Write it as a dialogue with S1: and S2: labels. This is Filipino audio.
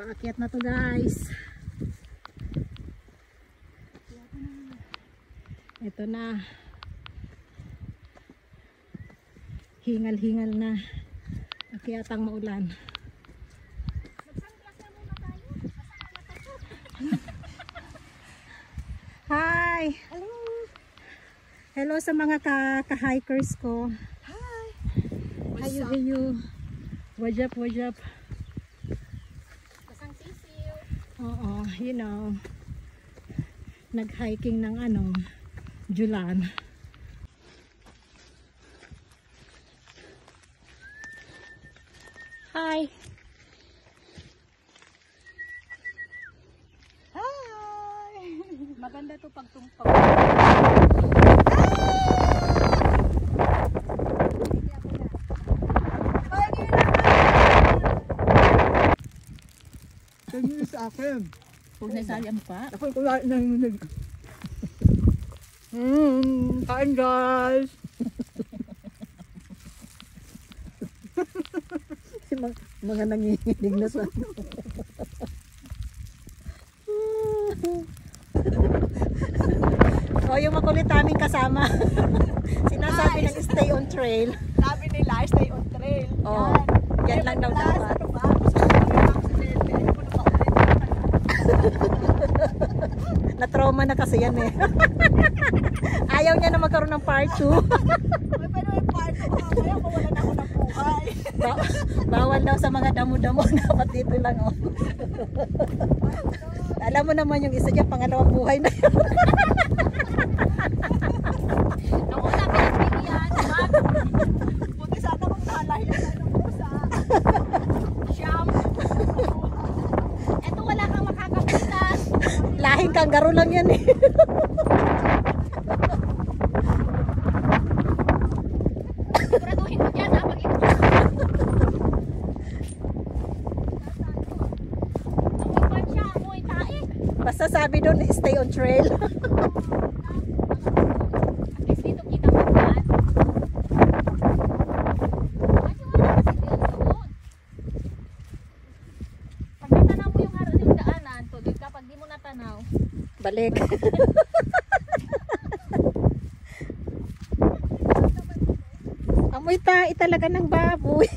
S1: Paakyat na to guys. Ito na. Hingal-hingal na. Akyatang maulan. Hi! Hello! Hello sa mga ka-hikers ko.
S2: Hi!
S1: Hayo, hayo. Wajap, wajap.
S2: Kasang sisiw.
S1: Oo, you know. Nag-hiking ng Julan. Hi!
S2: Hi!
S1: Maganda to pag tumpag.
S3: Tingin sa akin.
S2: Huwag na isali pa.
S3: Ako kumain na yung kain guys.
S1: Mga nanginginig na sa O yung makulit aming kasama. Sinasabi ng stay on trail.
S2: Sabi nila, stay on trail.
S1: Oh, yan lang daw dapat.
S2: Ano ba? Gusto ko yung aksidente. Ano mo na paulit?
S1: Na-trauma na kasi yan eh. Ayaw niya na magkaroon ng part 2.
S2: Pero yung part ko mamaya, mawalan ako ng buhay.
S1: Bawal daw sa mga damo-damo. Dapat dito lang oh. Alam mo naman yung isa dyan, pangalawang buhay na yun.
S2: Nung una pinagbigyan, buti sana kung nalahiyan na ng pusa. Siyam. Eto wala kang makakapitan.
S1: Lahing kangaroo lang yan eh.
S2: Siguraduhin mo dyan ha, pag ito. Amoy siya, amoy tae.
S1: Basta sabi doon, stay on trail.
S2: At least dito kita mo yan. Kasi wala kasi doon doon. Pag natanaw mo yung araw yung daanan, tuloy ka. Pag di mo natanaw,
S1: Balik. Amoy tae talaga ng baboy.